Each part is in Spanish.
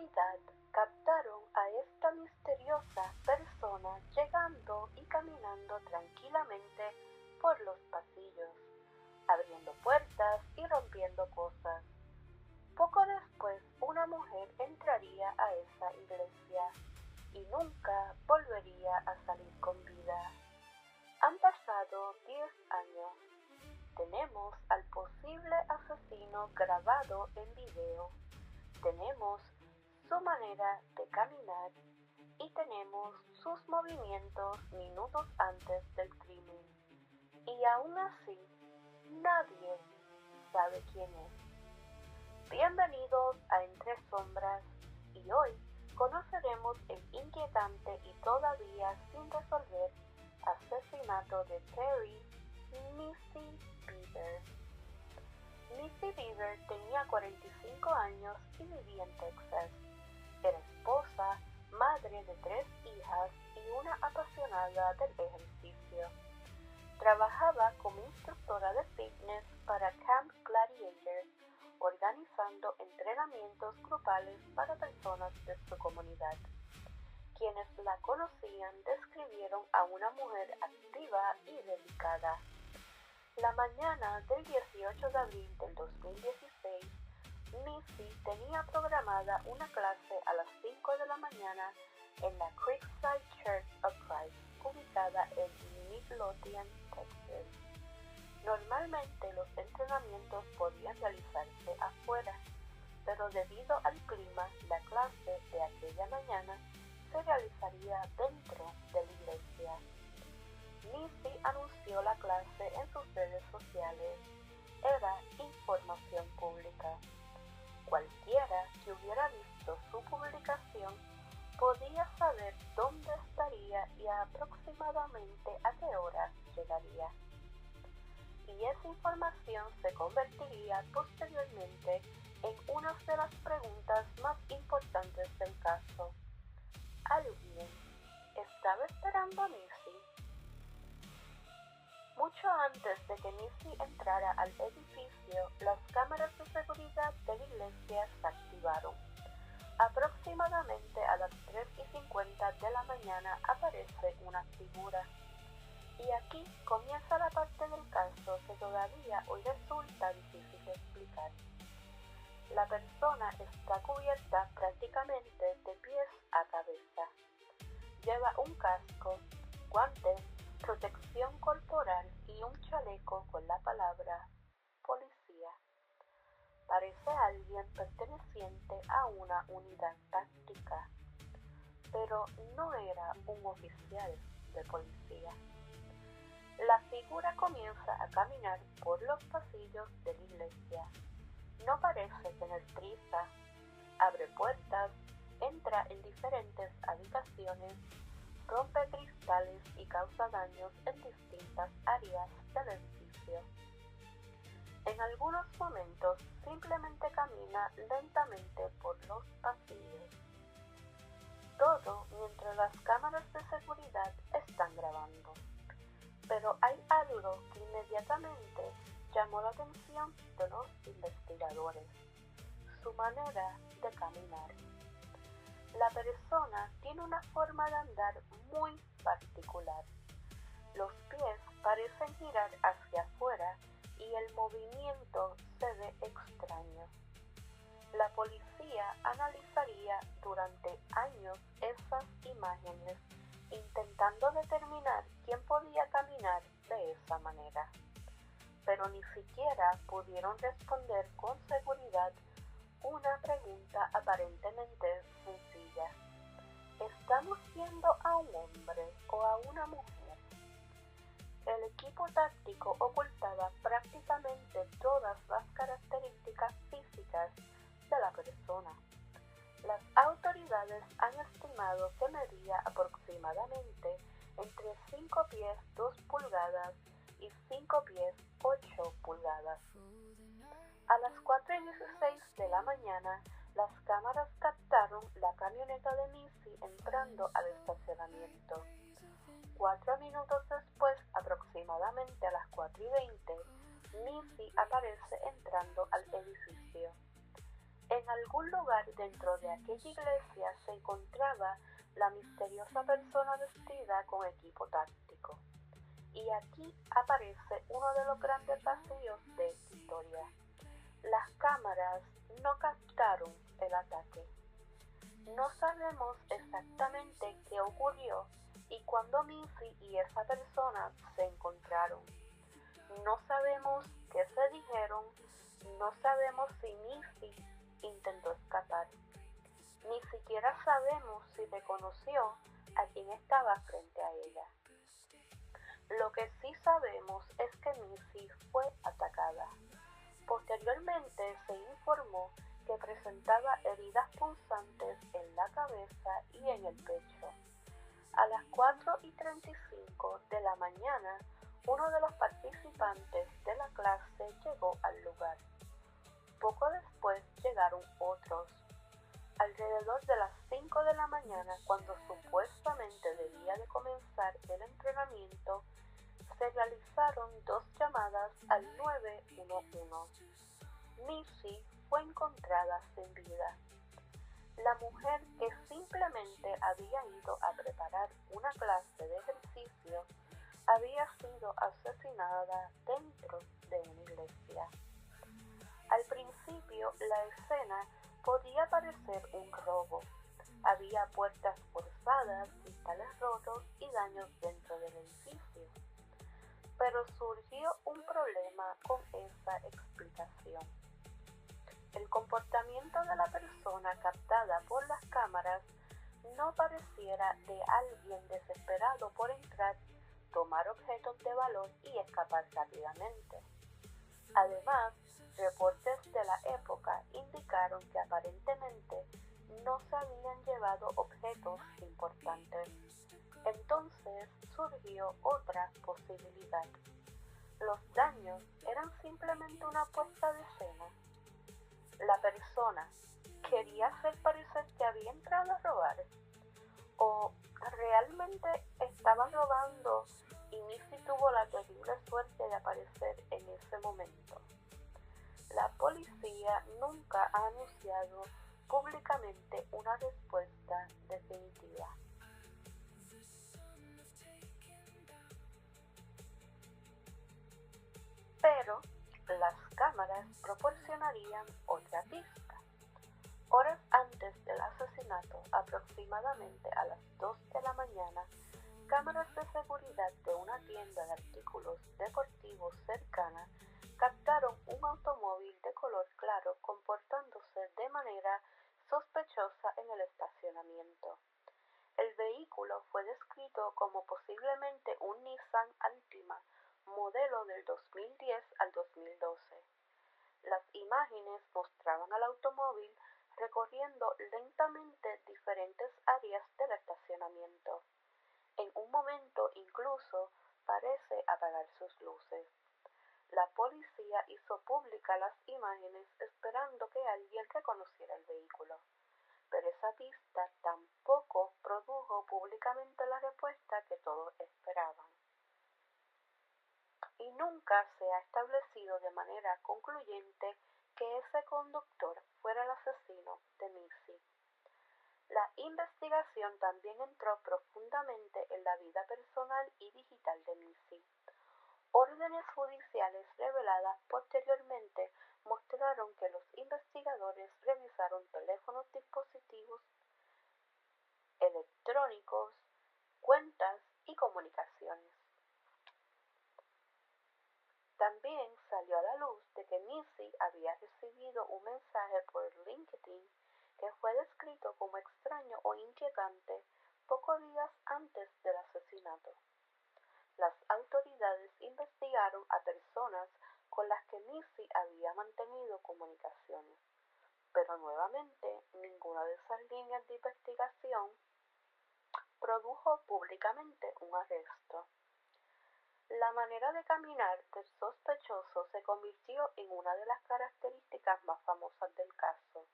seguridad captaron a esta misteriosa persona llegando y caminando tranquilamente por los pasillos, abriendo puertas y rompiendo cosas. Poco después, una mujer entraría a esa iglesia y nunca volvería a salir con vida. Han pasado 10 años. Tenemos al posible asesino grabado en video. Tenemos su manera de caminar y tenemos sus movimientos minutos antes del crimen. Y aún así, nadie sabe quién es. Bienvenidos a Entre Sombras y hoy conoceremos el inquietante y todavía sin resolver asesinato de Terry Missy Beaver. Missy Beaver tenía 45 años y vivía en Texas. Era esposa, madre de 3 hijas y una apasionada del ejercicio. Trabajaba como instructora de fitness para Camp Gladiator, organizando entrenamientos grupales para personas de su comunidad. Quienes la conocían describieron a una mujer activa y dedicada. La mañana del 18 de abril del 2016, Missy tenía programada una clase a las 5 de la mañana en la Creekside Church of Christ, ubicada en Midlothian, Texas. Normalmente los entrenamientos podían realizarse afuera, pero debido al clima, la clase de aquella mañana se realizaría dentro de la iglesia. Missy anunció la clase en sus redes sociales. Era información pública. Cualquiera que hubiera visto su publicación podía saber dónde estaría y aproximadamente a qué hora llegaría. Y esa información se convertiría posteriormente en una de las preguntas más importantes del caso. ¿Alguien estaba esperando a Missy? Mucho antes de que Missy entrara al edificio, las cámaras de seguridad de la iglesia se activaron. Aproximadamente a las 3:50 de la mañana aparece una figura. Y aquí comienza la parte del caso que todavía hoy resulta difícil de explicar. La persona está cubierta prácticamente de pies a cabeza. Lleva un casco, guantes, protección corporal y un chaleco con la palabra policía. Parece alguien perteneciente a una unidad táctica, pero no era un oficial de policía. La figura comienza a caminar por los pasillos de la iglesia. No parece tener prisa. Abre puertas, entra en diferentes habitaciones, rompe cristales y causa daños en distintas áreas del edificio. En algunos momentos simplemente camina lentamente por los pasillos. Todo mientras las cámaras de seguridad están grabando. Pero hay algo que inmediatamente llamó la atención de los investigadores: su manera de caminar. La persona tiene una forma de andar muy particular. Los pies parecen girar hacia afuera y el movimiento se ve extraño. La policía analizaría durante años esas imágenes, intentando determinar quién podía caminar de esa manera. Pero ni siquiera pudieron responder con seguridad una pregunta aparentemente sencilla: ¿estamos viendo a un hombre o a una mujer? El equipo táctico ocultaba prácticamente todas las características físicas de la persona. Las autoridades han estimado que medía aproximadamente entre 5 pies 2 pulgadas y 5 pies 8 pulgadas. A las 4:16 de la mañana, las cámaras captaron la camioneta de Missy entrando al estacionamiento. 4 minutos después, aproximadamente a las 4:20, Missy aparece entrando al edificio. En algún algún lugar dentro de aquella iglesia se encontraba la misteriosa persona vestida con equipo táctico. Y aquí aparece uno de los grandes vacíos de esta historia. Las cámaras no captaron el ataque. No sabemos exactamente qué ocurrió y cuándo Missy y esa persona se encontraron. No sabemos qué se dijeron, no sabemos si Missy intentó escapar. Ni siquiera sabemos si reconoció a quien estaba frente a ella. Lo que sí sabemos es que Missy fue atacada. Posteriormente se informó que presentaba heridas punzantes en la cabeza y en el pecho. A las 4:35 de la mañana, uno de los participantes de la clase llegó al lugar. Poco después llegaron otros. Alrededor de las 5 de la mañana, cuando supuestamente debía de comenzar el entrenamiento, se realizaron 2 llamadas al 911. Missy fue encontrada sin vida. La mujer que simplemente había ido a preparar una clase de ejercicio había sido asesinada dentro de una iglesia. Al principio, la escena podía parecer un robo. Había puertas forzadas, cristales rotos y daños dentro del edificio. Pero surgió un problema con esa explicación. El comportamiento de la persona captada por las cámaras no pareciera de alguien desesperado por entrar, tomar objetos de valor y escapar rápidamente. Además, reportes de la época indicaron que aparentemente no se habían llevado objetos importantes. Entonces surgió otra posibilidad. Los daños eran simplemente una puesta de escena. La persona quería hacer parecer que había entrado a robar, o realmente estaba robando y Missy tuvo la terrible suerte de aparecer en ese momento. La policía nunca ha anunciado públicamente una respuesta definitiva. Pero las cámaras proporcionarían otra pista. Horas antes del asesinato, aproximadamente a las 2 de la mañana, cámaras de seguridad de una tienda de artículos deportivos cercana captaron un automóvil de color claro comportándose de manera sospechosa en el estacionamiento. El vehículo fue descrito como posiblemente un Nissan Altima, modelo del 2010 al 2012. Las imágenes mostraban al automóvil recorriendo lentamente diferentes áreas del estacionamiento. En un momento incluso parece apagar sus luces. La policía hizo públicas las imágenes esperando que alguien reconociera el vehículo, pero esa pista tampoco produjo públicamente la respuesta que todos esperaban. Y nunca se ha establecido de manera concluyente que ese conductor fuera el asesino de Missy. La investigación también entró profundamente en la vida personal y digital de Missy. Órdenes judiciales reveladas posteriormente mostraron que los investigadores revisaron teléfonos, dispositivos electrónicos, cuentas y comunicaciones. También salió a la luz de que Missy había recibido un mensaje por LinkedIn que fue descrito como extraño o inquietante pocos días antes del asesinato. Las autoridades investigaron a personas con las que Missy había mantenido comunicaciones, pero nuevamente ninguna de esas líneas de investigación produjo públicamente un arresto. La manera de caminar del sospechoso se convirtió en una de las características más famosas del caso.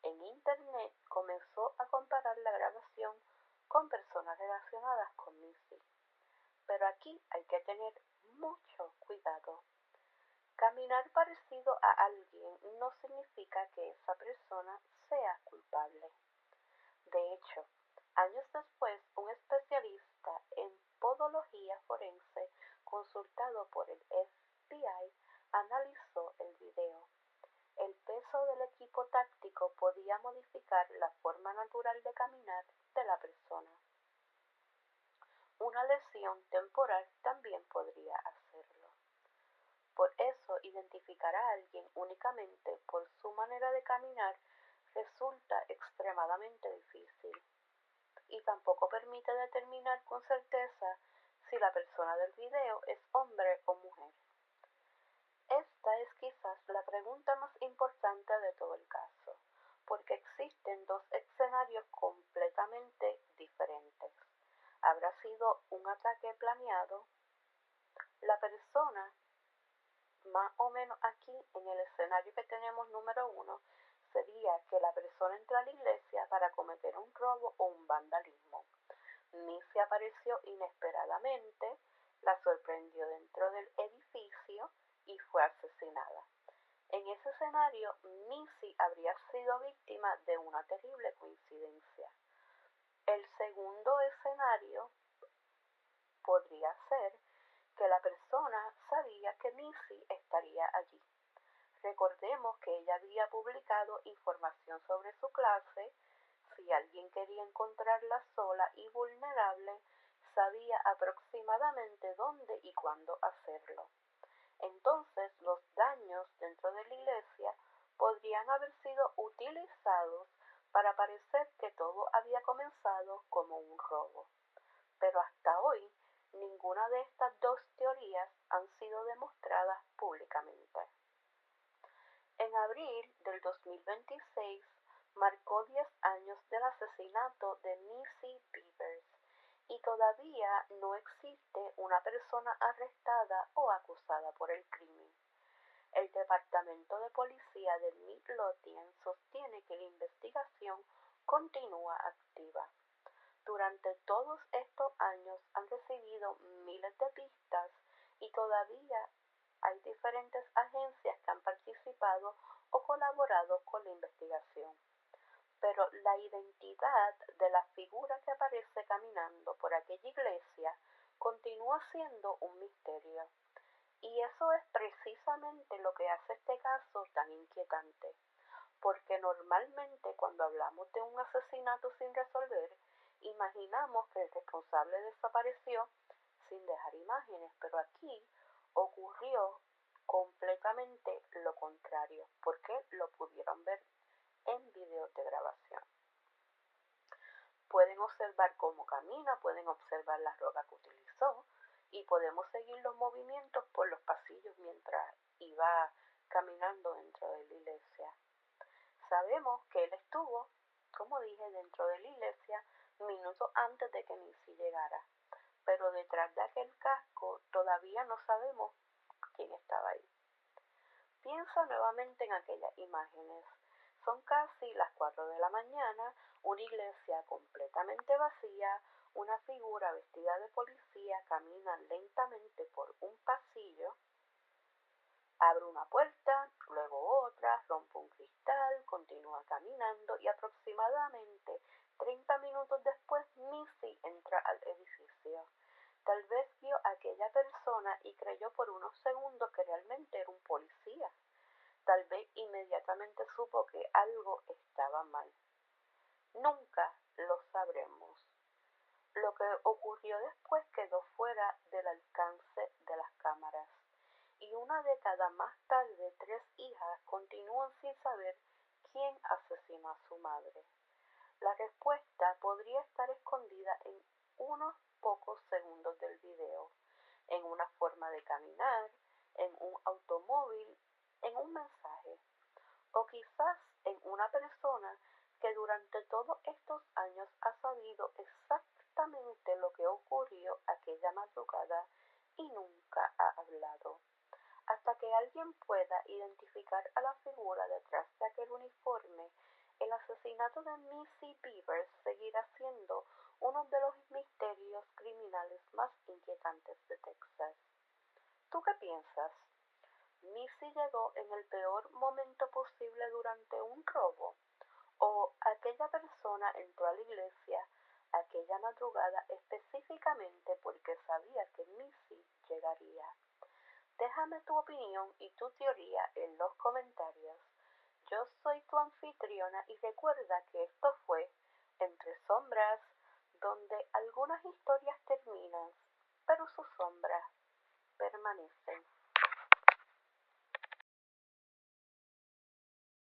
En Internet comenzó a comparar la grabación con personas relacionadas con Missy. Pero aquí hay que tener mucho cuidado. Caminar parecido a alguien no significa que esa persona hizo el video. El peso del equipo táctico podía modificar la forma natural de caminar de la persona. Una lesión temporal también podría hacerlo. Por eso, identificar a alguien únicamente por su manera de caminar resulta extremadamente difícil y tampoco permite determinar con certeza si la persona del video es hombre o mujer. Esta es quizás la pregunta más importante de todo el caso, porque existen dos escenarios completamente diferentes. ¿Habrá sido un ataque planeado? La persona, más o menos aquí en el escenario que tenemos número 1, sería que la persona entró a la iglesia para cometer un robo o un vandalismo. Missy apareció inesperadamente, la sorprendió dentro del edificio y fue asesinada. En ese escenario, Missy habría sido víctima de una terrible coincidencia. El segundo escenario podría ser que la persona sabía que Missy estaría allí. Recordemos que ella había publicado información sobre su clase. Si alguien quería encontrarla sola y vulnerable, sabía aproximadamente dónde y cuándo hacerlo. Entonces, los daños dentro de la iglesia podrían haber sido utilizados para parecer que todo había comenzado como un robo. Pero hasta hoy, ninguna de estas dos teorías han sido demostradas públicamente. En abril del 2026 marcó 10 años del asesinato de Missy Bevers y todavía no existe una persona arrestada o acusada por el crimen. El Departamento de Policía de Midlothian sostiene que la investigación continúa activa. Durante todos estos años han recibido miles de pistas y todavía hay diferentes agencias que han participado o colaborado con la investigación. Pero la identidad de la figura que aparece caminando por aquella iglesia continúa siendo un misterio. Y eso es precisamente lo que hace este caso tan inquietante, porque normalmente cuando hablamos de un asesinato sin resolver, imaginamos que el responsable desapareció sin dejar imágenes, pero aquí ocurrió completamente lo contrario, porque lo pudieron ver en videos de grabación. Pueden observar cómo camina, pueden observar la ropa que utilizó y podemos seguir los movimientos por los pasillos mientras iba caminando dentro de la iglesia. Sabemos que él estuvo, como dije, dentro de la iglesia minutos antes de que Missy llegara, pero detrás de aquel casco todavía no sabemos quién estaba ahí. Piensa nuevamente en aquellas imágenes. Son casi las 4 de la mañana, una iglesia completamente vacía, una figura vestida de policía camina lentamente por un pasillo, abre una puerta, luego otra, rompe un cristal, continúa caminando y aproximadamente 30 minutos después Missy entra al edificio. Tal vez vio a aquella persona y creyó por unos segundos que realmente era un policía. Tal vez inmediatamente supo que algo estaba mal. Nunca lo sabremos. Lo que ocurrió después quedó fuera del alcance de las cámaras. Y una década más tarde, 3 hijas continúan sin saber quién asesinó a su madre. La respuesta podría estar escondida en unos pocos segundos del video, en una forma de caminar, en un automóvil, en un mensaje, o quizás en una persona que durante todos estos años ha sabido exactamente lo que ocurrió aquella madrugada y nunca ha hablado. Hasta que alguien pueda identificar a la figura detrás de aquel uniforme, el asesinato de Missy Bevers seguirá siendo uno de los misterios criminales más inquietantes de Texas. ¿Tú qué piensas? ¿Missy llegó en el peor momento posible durante un robo? ¿O aquella persona entró a la iglesia aquella madrugada específicamente porque sabía que Missy llegaría? Déjame tu opinión y tu teoría en los comentarios. Yo soy tu anfitriona y recuerda que esto fue Entre Sombras, donde algunas historias terminan, pero sus sombras permanecen.